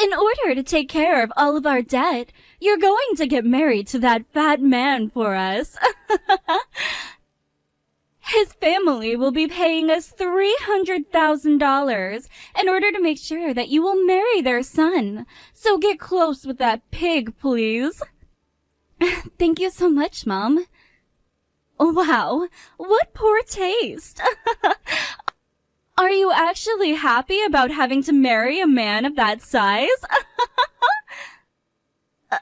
In order to take care of all of our debt, you're going to get married to that fat man for us. His family will be paying us $300,000 in order to make sure that you will marry their son. So get close with that pig, please. Thank you so much, Mom. Wow, what poor taste. Are you actually happy about having to marry a man of that size?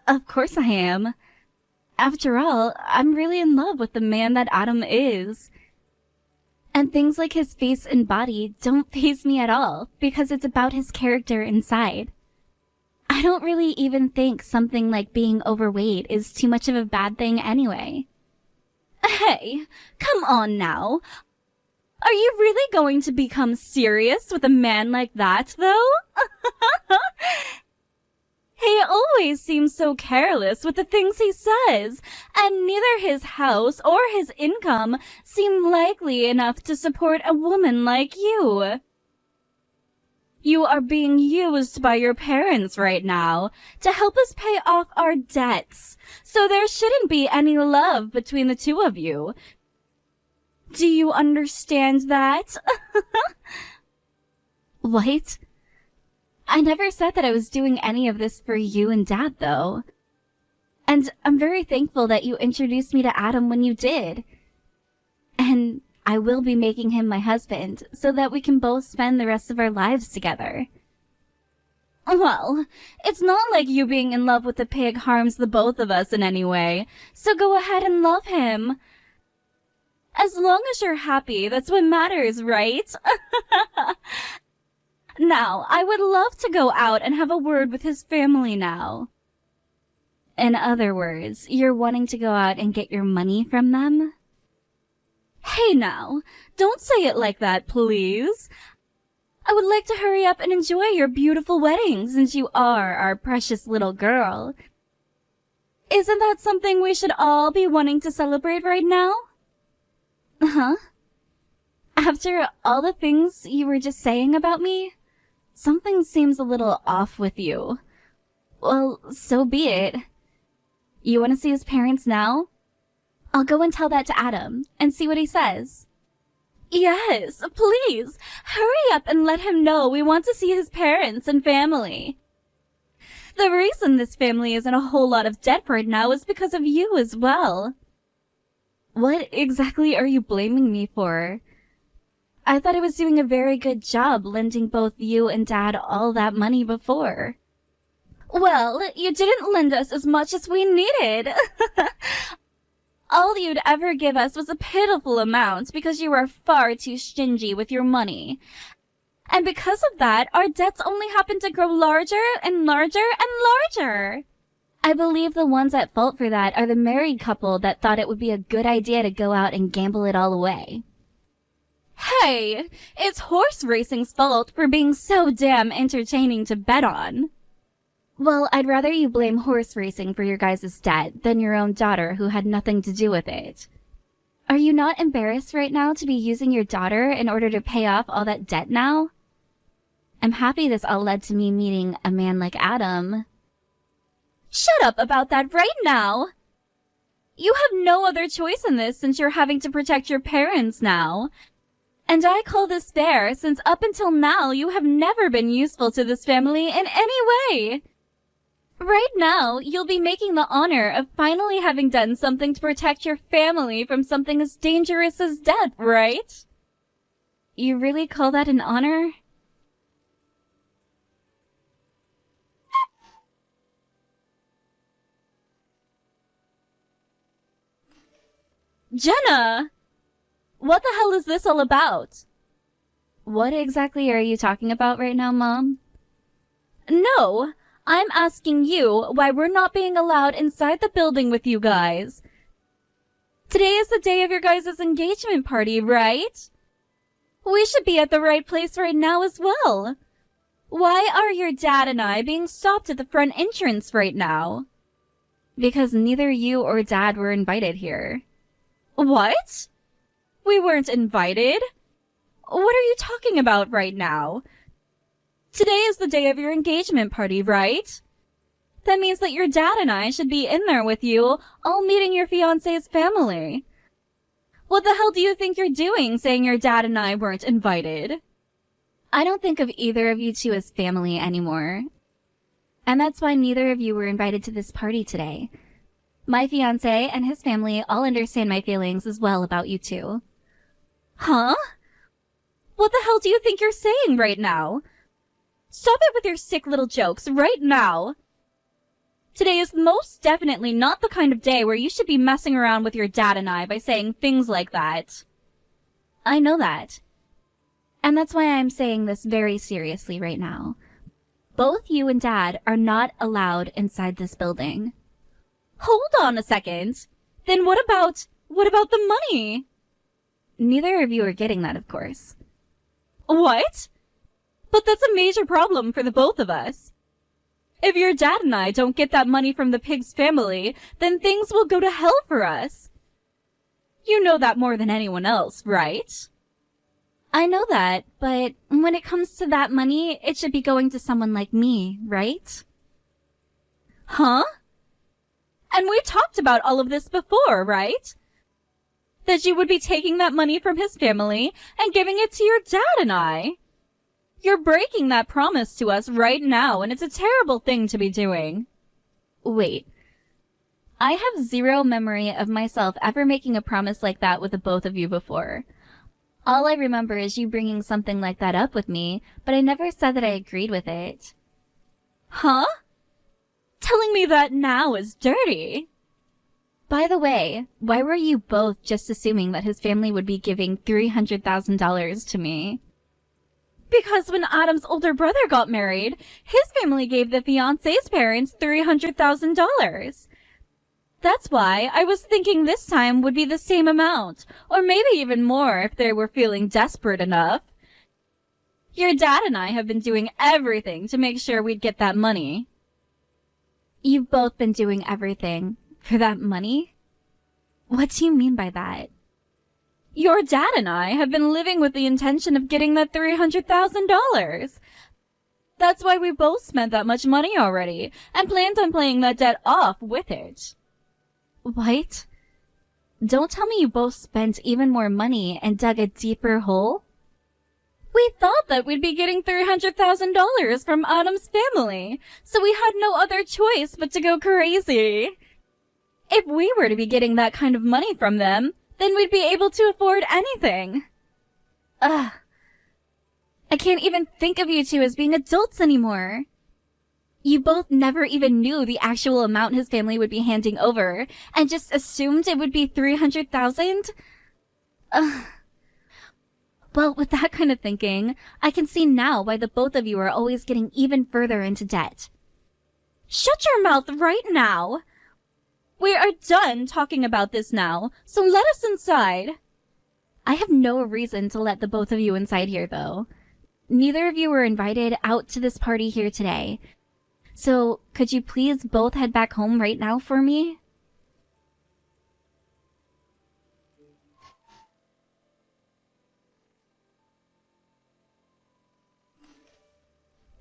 Of course I am. After all, I'm really in love with the man that Adam is. And things like his face and body don't faze me at all, because it's about his character inside. I don't really even think something like being overweight is too much of a bad thing anyway. Hey, come on now. Are you really going to become serious with a man like that, though? He always seems so careless with the things he says, and neither his house or his income seem likely enough to support a woman like you. You are being used by your parents right now to help us pay off our debts, so there shouldn't be any love between the two of you. Do you understand that? What? I never said that I was doing any of this for you and Dad, though. And I'm very thankful that you introduced me to Adam when you did. And I will be making him my husband, so that we can both spend the rest of our lives together. Well, it's not like you being in love with the pig harms the both of us in any way, so go ahead and love him. As long as you're happy, that's what matters, right? Now, I would love to go out and have a word with his family now. In other words, you're wanting to go out and get your money from them? Hey now, don't say it like that, please. I would like to hurry up and enjoy your beautiful wedding since you are our precious little girl. Isn't that something we should all be wanting to celebrate right now? Huh? After all the things you were just saying about me? Something seems a little off with you. Well, so be it. You want to see his parents now? I'll go and tell that to Adam, and see what he says. Yes, please, hurry up and let him know we want to see his parents and family. The reason this family is in a whole lot of debt right now is because of you as well. What exactly are you blaming me for? I thought I was doing a very good job lending both you and Dad all that money before. Well, you didn't lend us as much as we needed. All you'd ever give us was a pitiful amount because you were far too stingy with your money. And because of that, our debts only happen to grow larger and larger and larger. I believe the ones at fault for that are the married couple that thought it would be a good idea to go out and gamble it all away. Hey, it's horse racing's fault for being so damn entertaining to bet on. Well, I'd rather you blame horse racing for your guys' debt than your own daughter who had nothing to do with it. Are you not embarrassed right now to be using your daughter in order to pay off all that debt now? I'm happy this all led to me meeting a man like Adam. Shut up about that right now! You have no other choice in this since you're having to protect your parents now. And I call this fair since up until now you have never been useful to this family in any way. Right now, you'll be making the honor of finally having done something to protect your family from something as dangerous as death, right? You really call that an honor? Jenna! What the hell is this all about? What exactly are you talking about right now, Mom? No, I'm asking you why we're not being allowed inside the building with you guys. Today is the day of your guys' engagement party, right? We should be at the right place right now as well. Why are your dad and I being stopped at the front entrance right now? Because neither you or Dad were invited here. What? We weren't invited? What are you talking about right now? Today is the day of your engagement party, right? That means that your dad and I should be in there with you, all meeting your fiancé's family. What the hell do you think you're doing saying your dad and I weren't invited? I don't think of either of you two as family anymore. And that's why neither of you were invited to this party today. My fiancé and his family all understand my feelings as well about you two. Huh? What the hell do you think you're saying right now? Stop it with your sick little jokes right now. Today is most definitely not the kind of day where you should be messing around with your dad and I by saying things like that. I know that. And that's why I'm saying this very seriously right now. Both you and Dad are not allowed inside this building. Hold on a second. Then what about the money? Neither of you are getting that, of course. What? But that's a major problem for the both of us. If your dad and I don't get that money from the pig's family, then things will go to hell for us. You know that more than anyone else, right? I know that, but when it comes to that money, it should be going to someone like me, right? Huh? And we talked about all of this before, right? That you would be taking that money from his family and giving it to your dad and I. You're breaking that promise to us right now, and it's a terrible thing to be doing. Wait. I have zero memory of myself ever making a promise like that with the both of you before. All I remember is you bringing something like that up with me, but I never said that I agreed with it. Huh? Telling me that now is dirty. By the way, why were you both just assuming that his family would be giving $300,000 to me? Because when Adam's older brother got married, his family gave the fiancé's parents $300,000. That's why I was thinking this time would be the same amount, or maybe even more if they were feeling desperate enough. Your dad and I have been doing everything to make sure we'd get that money. You've both been doing everything for that money? What do you mean by that? Your dad and I have been living with the intention of getting that $300,000. That's why we both spent that much money already, and planned on paying that debt off with it. What? Don't tell me you both spent even more money and dug a deeper hole? We thought that we'd be getting $300,000 from Adam's family, so we had no other choice but to go crazy. If we were to be getting that kind of money from them, then we'd be able to afford anything. Ugh. I can't even think of you two as being adults anymore. You both never even knew the actual amount his family would be handing over, and just assumed it would be $300,000? Ugh. Well, with that kind of thinking, I can see now why the both of you are always getting even further into debt. Shut your mouth right now! We are done talking about this now, so let us inside. I have no reason to let the both of you inside here, though. Neither of you were invited out to this party here today. So, could you please both head back home right now for me?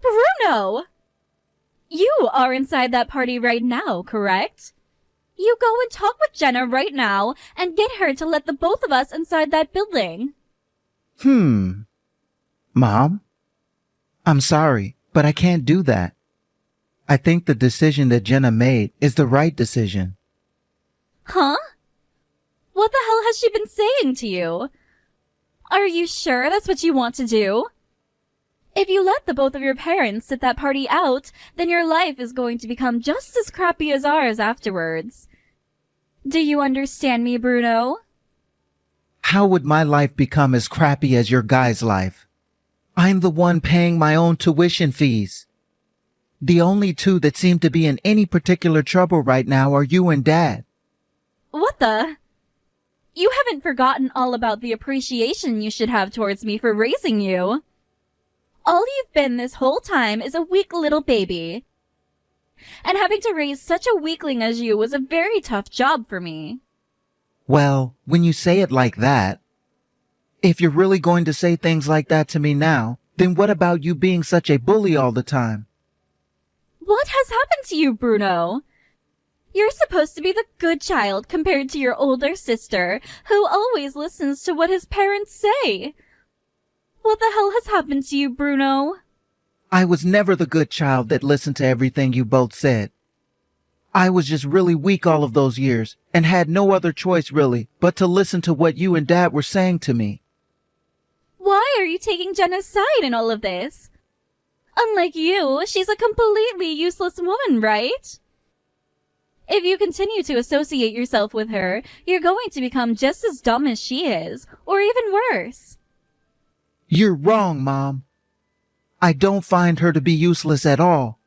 Bruno! You are inside that party right now, correct? You go and talk with Jenna right now and get her to let the both of us inside that building. Mom? I'm sorry, but I can't do that. I think the decision that Jenna made is the right decision. Huh? What the hell has she been saying to you? Are you sure that's what you want to do? If you let the both of your parents sit that party out, then your life is going to become just as crappy as ours afterwards. Do you understand me, Bruno? How would my life become as crappy as your guy's life? I'm the one paying my own tuition fees. The only two that seem to be in any particular trouble right now are you and Dad. What the? You haven't forgotten all about the appreciation you should have towards me for raising you. All you've been this whole time is a weak little baby. And having to raise such a weakling as you was a very tough job for me. Well, when you say it like that, if you're really going to say things like that to me now, Then what about you being such a bully all the time? What has happened to you, Bruno? You're supposed to be the good child compared to your older sister, who always listens to what his parents say. What the hell has happened to you, Bruno? I was never the good child that listened to everything you both said. I was just really weak all of those years and had no other choice really but to listen to what you and Dad were saying to me. Why are you taking Jenna's side in all of this? Unlike you, she's a completely useless woman, right? If you continue to associate yourself with her, you're going to become just as dumb as she is, or even worse. You're wrong, Mom. I don't find her to be useless at all.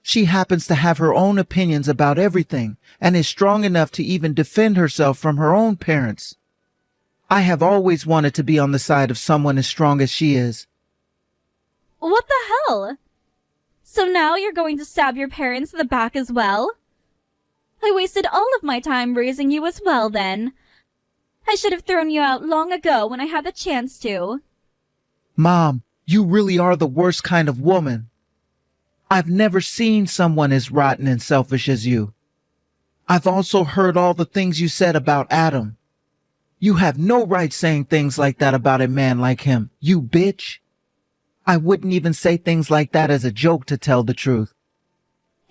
She happens to have her own opinions about everything and is strong enough to even defend herself from her own parents. I have always wanted to be on the side of someone as strong as she is. What the hell? So now you're going to stab your parents in the back as well? I wasted all of my time raising you as well then. I should have thrown you out long ago when I had the chance to. Mom, you really are the worst kind of woman. I've never seen someone as rotten and selfish as you. I've also heard all the things you said about Adam. You have no right saying things like that about a man like him, you bitch. I wouldn't even say things like that as a joke, to tell the truth.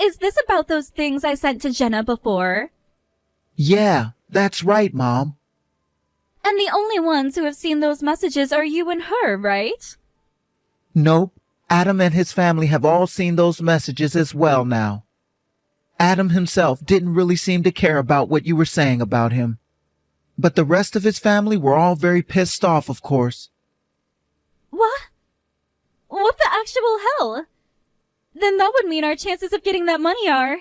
Is this about those things I sent to Jenna before? Yeah, that's right, Mom. And the only ones who have seen those messages are you and her, right? Nope. Adam and his family have all seen those messages as well now. Adam himself didn't really seem to care about what you were saying about him. But the rest of his family were all very pissed off, of course. What? What the actual hell? Then that would mean our chances of getting that money are...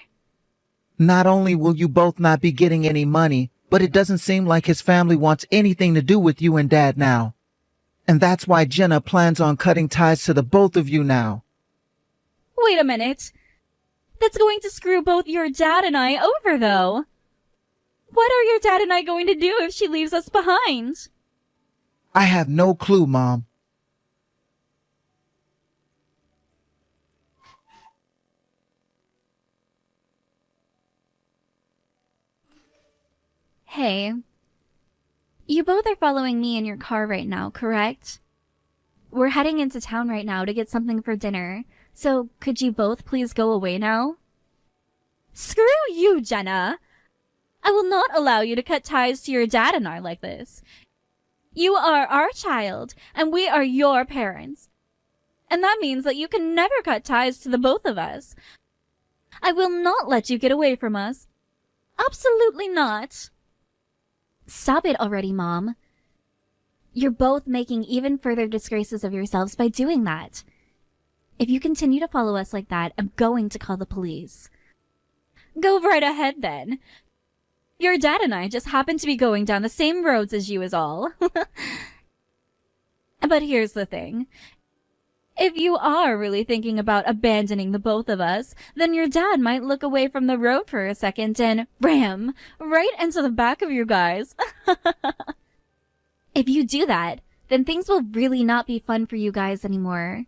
Not only will you both not be getting any money, but it doesn't seem like his family wants anything to do with you and Dad now. And that's why Jenna plans on cutting ties to the both of you now. Wait a minute. That's going to screw both your dad and I over, though. What are your dad and I going to do if she leaves us behind? I have no clue, Mom. Hey. You both are following me in your car right now, correct? We're heading into town right now to get something for dinner, so could you both please go away now? Screw you, Jenna! I will not allow you to cut ties to your dad and I like this. You are our child, and we are your parents. And that means that you can never cut ties to the both of us. I will not let you get away from us. Absolutely not. Stop it already, Mom. You're both making even further disgraces of yourselves by doing that. If you continue to follow us like that, I'm going to call the police. Go right ahead, then. Your dad and I just happen to be going down the same roads as you is all. But here's the thing. If you are really thinking about abandoning the both of us, then your dad might look away from the road for a second and ram right into the back of you guys. If you do that, then things will really not be fun for you guys anymore.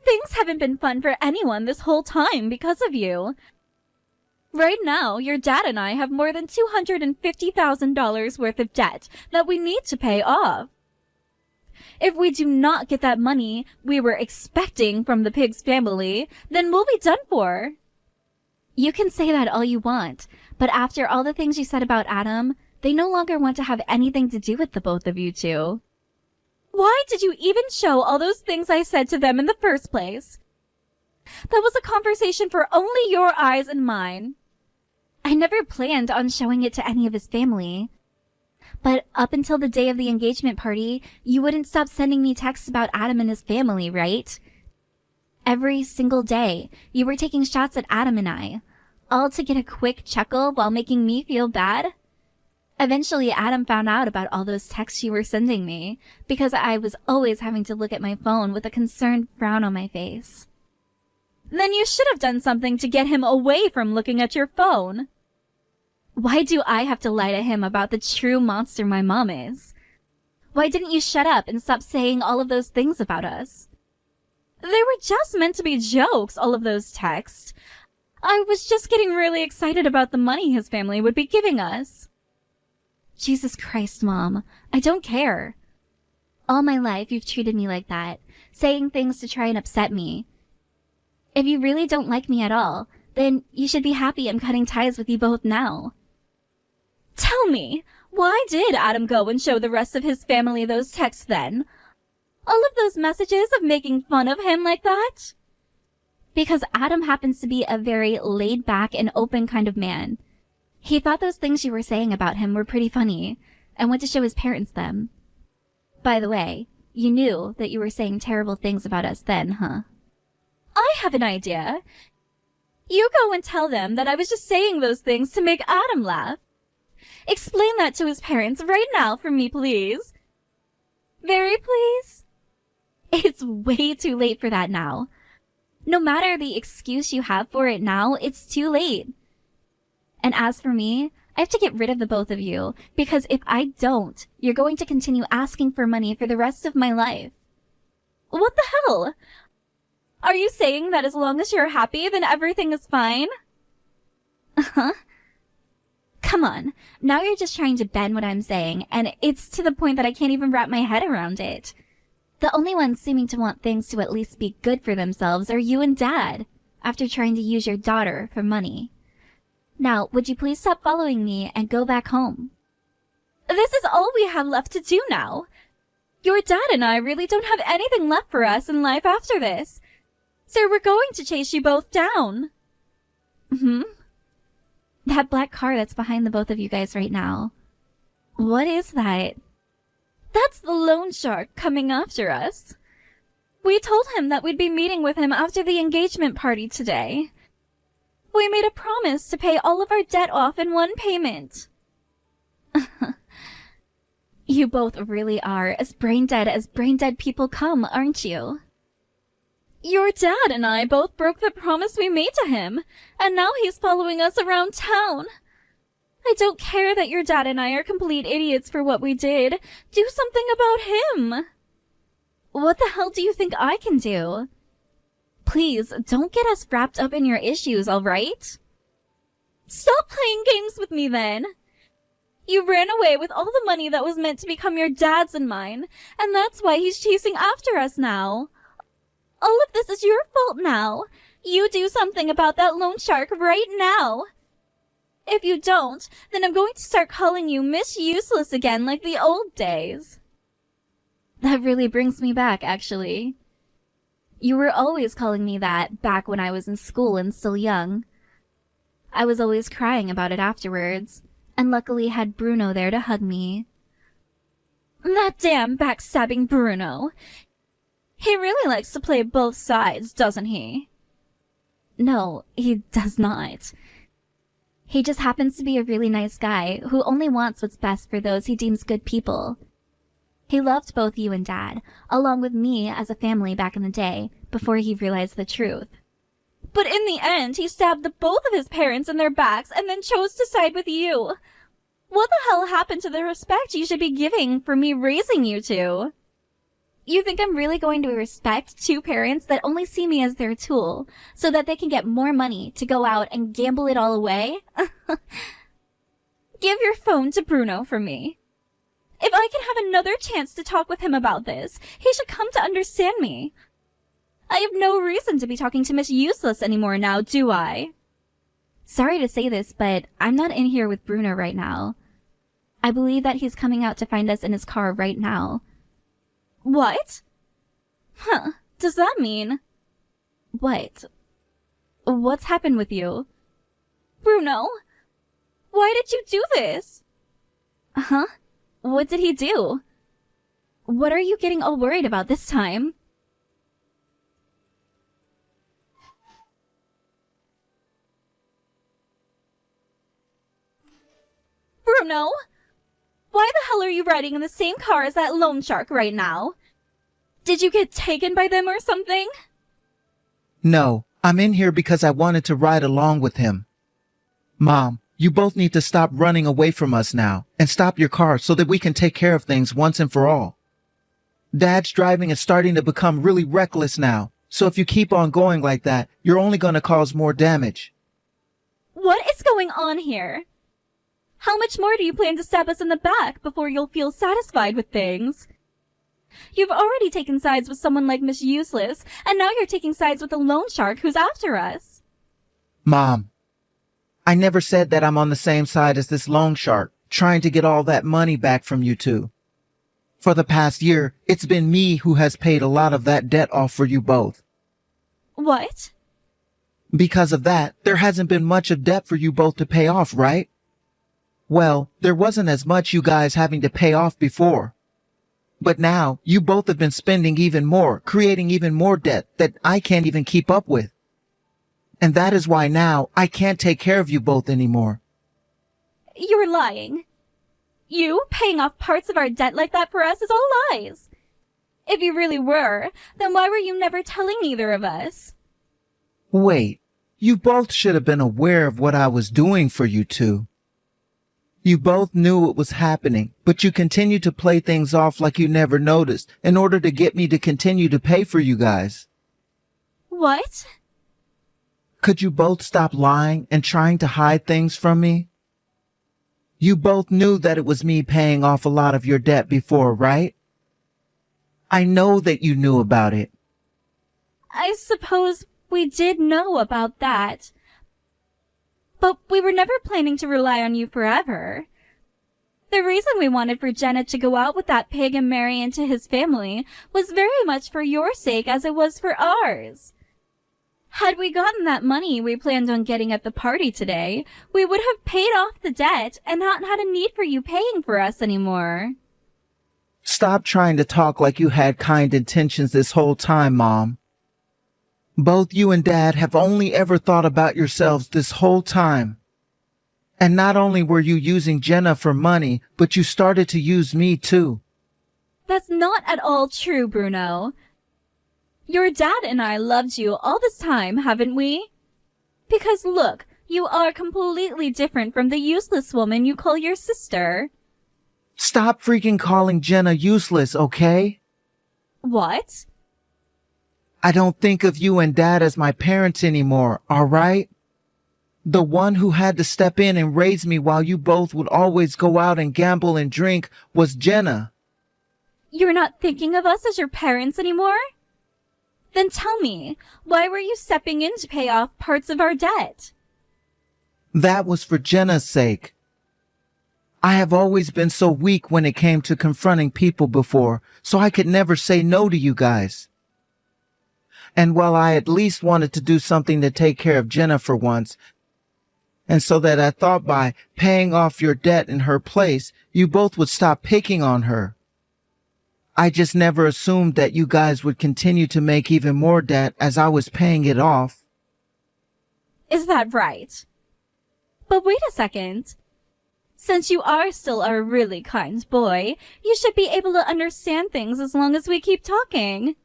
Things haven't been fun for anyone this whole time because of you. Right now, your dad and I have more than $250,000 worth of debt that we need to pay off. If we do not get that money we were expecting from the pig's family, then we'll be done for. You can say that all you want, but after all the things you said about Adam, they no longer want to have anything to do with the both of you two. Why did you even show all those things I said to them in the first place? That was a conversation for only your eyes and mine. I never planned on showing it to any of his family. But up until the day of the engagement party, you wouldn't stop sending me texts about Adam and his family, right? Every single day, you were taking shots at Adam and I, all to get a quick chuckle while making me feel bad. Eventually, Adam found out about all those texts you were sending me, because I was always having to look at my phone with a concerned frown on my face. Then you should have done something to get him away from looking at your phone. Why do I have to lie to him about the true monster my mom is? Why didn't you shut up and stop saying all of those things about us? They were just meant to be jokes, all of those texts. I was just getting really excited about the money his family would be giving us. Jesus Christ, Mom. I don't care. All my life you've treated me like that, saying things to try and upset me. If you really don't like me at all, then you should be happy I'm cutting ties with you both now. Tell me, why did Adam go and show the rest of his family those texts then? All of those messages of making fun of him like that? Because Adam happens to be a very laid-back and open kind of man. He thought those things you were saying about him were pretty funny, and went to show his parents them. By the way, you knew that you were saying terrible things about us then, huh? I have an idea. You go and tell them that I was just saying those things to make Adam laugh. Explain that to his parents right now for me, please. Very please? It's way too late for that now. No matter the excuse you have for it now, it's too late. And as for me, I have to get rid of the both of you, because if I don't, you're going to continue asking for money for the rest of my life. What the hell? Are you saying that as long as you're happy, then everything is fine? Huh? Come on, now you're just trying to bend what I'm saying, and it's to the point that I can't even wrap my head around it. The only ones seeming to want things to at least be good for themselves are you and Dad, after trying to use your daughter for money. Now, would you please stop following me and go back home? This is all we have left to do now. Your dad and I really don't have anything left for us in life after this. So we're going to chase you both down. That black car that's behind the both of you guys right now. What is that? That's the loan shark coming after us. We told him that we'd be meeting with him after the engagement party today. We made a promise to pay all of our debt off in one payment. You both really are as brain dead people come, aren't you? Your dad and I both broke the promise we made to him, and now he's following us around town. I don't care that your dad and I are complete idiots for what we did. Do something about him. What the hell do you think I can do? Please, don't get us wrapped up in your issues, all right? Stop playing games with me then. You ran away with all the money that was meant to become your dad's and mine, and that's why he's chasing after us now. All of this is your fault now. You do something about that loan shark right now. If you don't, then I'm going to start calling you Miss Useless again like the old days. That really brings me back, actually. You were always calling me that back when I was in school and still young. I was always crying about it afterwards, and luckily had Bruno there to hug me. That damn backstabbing Bruno. He really likes to play both sides, doesn't he? No, he does not. He just happens to be a really nice guy who only wants what's best for those he deems good people. He loved both you and Dad, along with me as a family back in the day, before he realized the truth. But in the end, he stabbed the both of his parents in their backs and then chose to side with you. What the hell happened to the respect you should be giving for me raising you two? You think I'm really going to respect two parents that only see me as their tool, so that they can get more money to go out and gamble it all away? Give your phone to Bruno for me. If I can have another chance to talk with him about this, he should come to understand me. I have no reason to be talking to Miss Useless anymore now, do I? Sorry to say this, but I'm not in here with Bruno right now. I believe that he's coming out to find us in his car right now. What? Huh, does that mean? What? What's happened with you? Bruno? Why did you do this? Huh? What did he do? What are you getting all worried about this time? Bruno? Why the hell are you riding in the same car as that loan shark right now? Did you get taken by them or something? No, I'm in here because I wanted to ride along with him. Mom, You both need to stop running away from us now and stop your car so that we can take care of things once and for all. Dad's driving is starting to become really reckless now, so if you keep on going like that, you're only going to cause more damage. What is going on here? How much more do you plan to stab us in the back before you'll feel satisfied with things? You've already taken sides with someone like Miss Useless, and now you're taking sides with a loan shark who's after us. Mom, I never said that I'm on the same side as this loan shark, trying to get all that money back from you two. For the past year, it's been me who has paid a lot of that debt off for you both. What? Because of that, there hasn't been much of debt for you both to pay off, right? Well, there wasn't as much you guys having to pay off before. But now, you both have been spending even more, creating even more debt that I can't even keep up with. And that is why now I can't take care of you both anymore. You're lying. You paying off parts of our debt like that for us is all lies. If you really were, then why were you never telling either of us? Wait, you both should have been aware of what I was doing for you two. You both knew it was happening, but you continued to play things off like you never noticed in order to get me to continue to pay for you guys. What? Could you both stop lying and trying to hide things from me? You both knew that it was me paying off a lot of your debt before, right? I know that you knew about it. I suppose we did know about that. But we were never planning to rely on you forever. The reason we wanted for Jenna to go out with that pig and marry into his family was very much for your sake as it was for ours. Had we gotten that money we planned on getting at the party today, we would have paid off the debt and not had a need for you paying for us anymore. Stop trying to talk like you had kind intentions this whole time, Mom. Both you and Dad have only ever thought about yourselves this whole time. And not only were you using Jenna for money, but you started to use me too. That's not at all true, Bruno. Your dad and I loved you all this time, haven't we? Because look, you are completely different from the useless woman you call your sister. Stop freaking calling Jenna useless, okay? What? I don't think of you and Dad as my parents anymore, alright? The one who had to step in and raise me while you both would always go out and gamble and drink was Jenna. You're not thinking of us as your parents anymore? Then tell me, why were you stepping in to pay off parts of our debt? That was for Jenna's sake. I have always been so weak when it came to confronting people before, so I could never say no to you guys. And while I at least wanted to do something to take care of Jenna for once, and so that I thought by paying off your debt in her place, you both would stop picking on her. I just never assumed that you guys would continue to make even more debt as I was paying it off. Is that right? But wait a second. Since you are still a really kind boy, you should be able to understand things as long as we keep talking.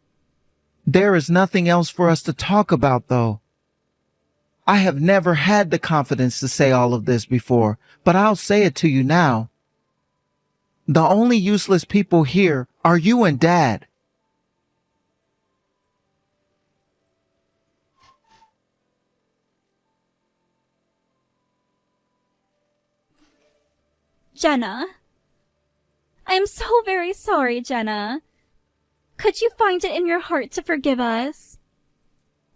There is nothing else for us to talk about, though. I have never had the confidence to say all of this before, but I'll say it to you now. The only useless people here are you and Dad. Jenna. I'm so very sorry, Jenna. Could you find it in your heart to forgive us?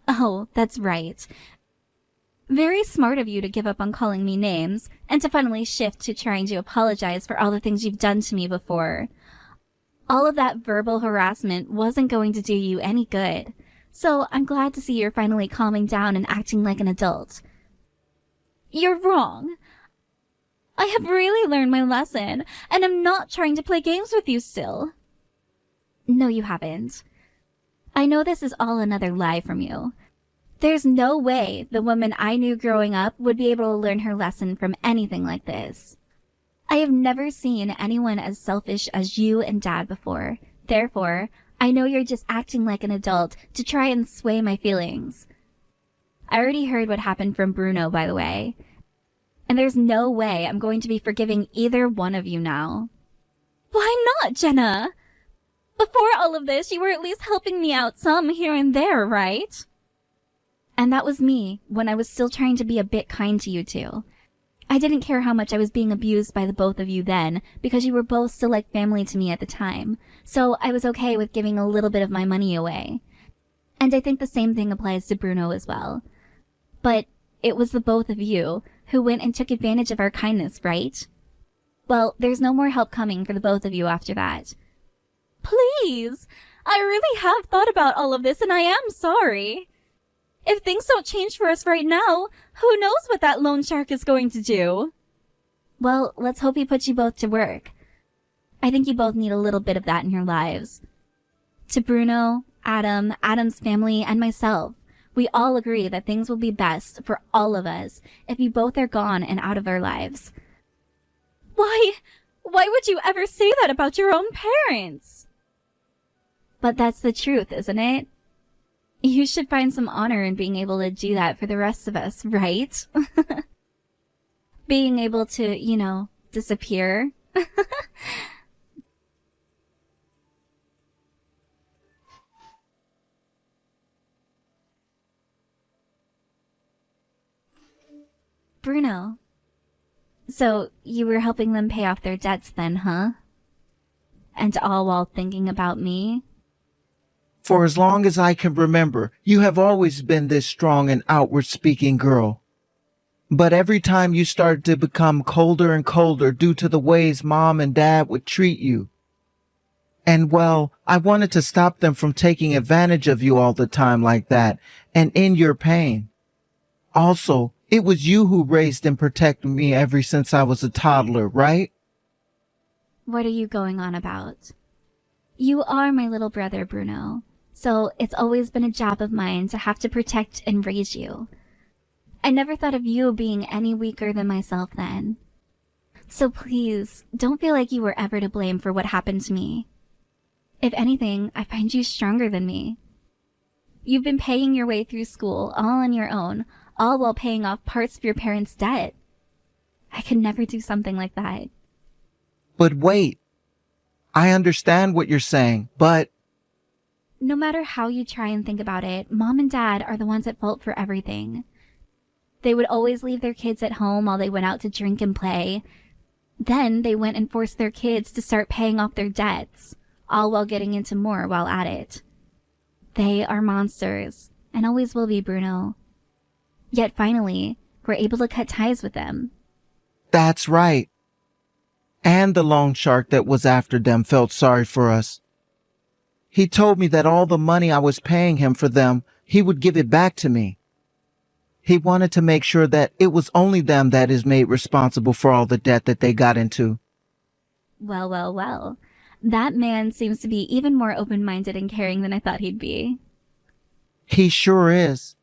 Oh, that's right. Very smart of you to give up on calling me names and to finally shift to trying to apologize for all the things you've done to me before. All of that verbal harassment wasn't going to do you any good, so I'm glad to see you're finally calming down and acting like an adult. You're wrong. I have really learned my lesson, and I'm not trying to play games with you still. No, you haven't. I know this is all another lie from you. There's no way the woman I knew growing up would be able to learn her lesson from anything like this. I have never seen anyone as selfish as you and Dad before. Therefore, I know you're just acting like an adult to try and sway my feelings. I already heard what happened from Bruno, by the way. And there's no way I'm going to be forgiving either one of you now. Why not, Jenna? Before all of this, you were at least helping me out some here and there, right? And that was me, when I was still trying to be a bit kind to you two. I didn't care how much I was being abused by the both of you then, because you were both still like family to me at the time, so I was okay with giving a little bit of my money away. And I think the same thing applies to Bruno as well. But it was the both of you who went and took advantage of our kindness, right? Well, there's no more help coming for the both of you after that. Please! I really have thought about all of this and I am sorry. If things don't change for us right now, who knows what that loan shark is going to do? Well, let's hope he puts you both to work. I think you both need a little bit of that in your lives. To Bruno, Adam, Adam's family, and myself, we all agree that things will be best for all of us if you both are gone and out of our lives. Why would you ever say that about your own parents? But that's the truth, isn't it? You should find some honor in being able to do that for the rest of us, right? Being able to, disappear. Bruno. So, you were helping them pay off their debts then, huh? And all while thinking about me? For as long as I can remember, you have always been this strong and outward-speaking girl. But every time you started to become colder and colder due to the ways Mom and Dad would treat you. And well, I wanted to stop them from taking advantage of you all the time like that, and in your pain. Also, it was you who raised and protected me ever since I was a toddler, right? What are you going on about? You are my little brother, Bruno. So it's always been a job of mine to have to protect and raise you. I never thought of you being any weaker than myself then. So please, don't feel like you were ever to blame for what happened to me. If anything, I find you stronger than me. You've been paying your way through school all on your own, all while paying off parts of your parents' debt. I could never do something like that. But wait. I understand what you're saying, but... No matter how you try and think about it, Mom and Dad are the ones at fault for everything. They would always leave their kids at home while they went out to drink and play. Then they went and forced their kids to start paying off their debts, all while getting into more while at it. They are monsters, and always will be, Bruno. Yet finally, we're able to cut ties with them. That's right. And the loan shark that was after them felt sorry for us. He told me that all the money I was paying him for them, he would give it back to me. He wanted to make sure that it was only them that is made responsible for all the debt that they got into. Well. That man seems to be even more open-minded and caring than I thought he'd be. He sure is.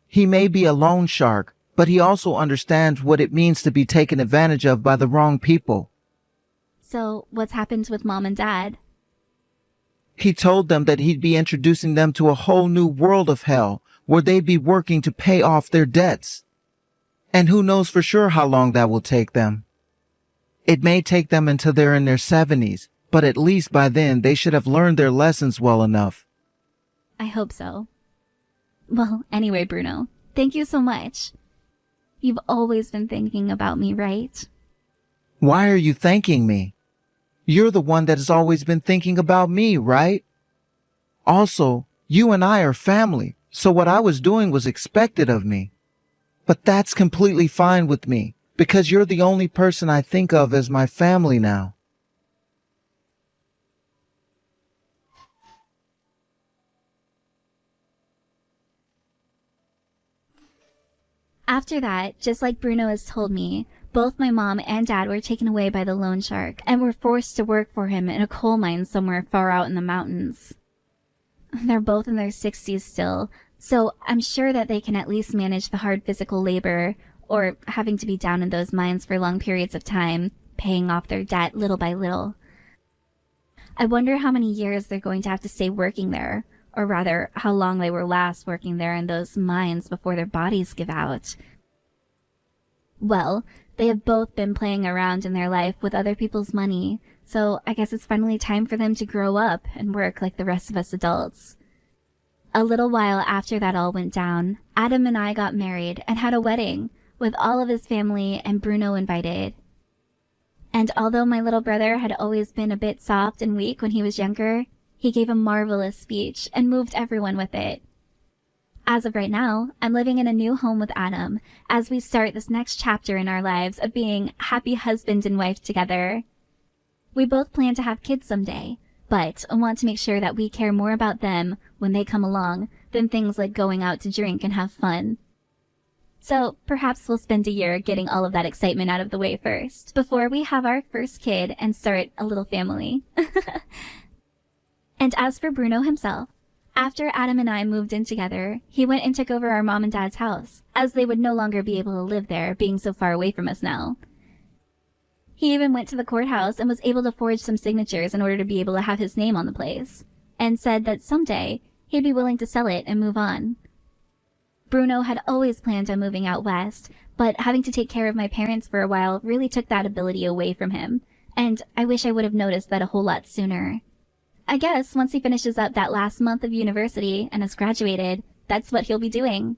He may be a loan shark, but he also understands what it means to be taken advantage of by the wrong people. So, what's happened with Mom and Dad? He told them that he'd be introducing them to a whole new world of hell, where they'd be working to pay off their debts. And who knows for sure how long that will take them. It may take them until they're in their 70s, but at least by then they should have learned their lessons well enough. I hope so. Well, anyway, Bruno, thank you so much. You've always been thinking about me, right? Why are you thanking me? You're the one that has always been thinking about me, right? Also, you and I are family, so what I was doing was expected of me. But that's completely fine with me, because you're the only person I think of as my family now. After that, just like Bruno has told me, both my mom and dad were taken away by the loan shark and were forced to work for him in a coal mine somewhere far out in the mountains. They're both in their 60s still, so I'm sure that they can at least manage the hard physical labor, or having to be down in those mines for long periods of time, paying off their debt little by little. I wonder how many years they're going to have to stay working there, or rather, how long they will last working there in those mines before their bodies give out. Well, they have both been playing around in their life with other people's money, so I guess it's finally time for them to grow up and work like the rest of us adults. A little while after that all went down, Adam and I got married and had a wedding, with all of his family and Bruno invited. And although my little brother had always been a bit soft and weak when he was younger, he gave a marvelous speech and moved everyone with it. As of right now, I'm living in a new home with Adam as we start this next chapter in our lives of being happy husband and wife together. We both plan to have kids someday, but want to make sure that we care more about them when they come along than things like going out to drink and have fun. So perhaps we'll spend a year getting all of that excitement out of the way first, before we have our first kid and start a little family. And as for Bruno himself, after Adam and I moved in together, he went and took over our mom and dad's house, as they would no longer be able to live there, being so far away from us now. He even went to the courthouse and was able to forge some signatures in order to be able to have his name on the place, and said that someday he'd be willing to sell it and move on. Bruno had always planned on moving out west, but having to take care of my parents for a while really took that ability away from him, and I wish I would have noticed that a whole lot sooner. I guess once he finishes up that last month of university and has graduated, that's what he'll be doing.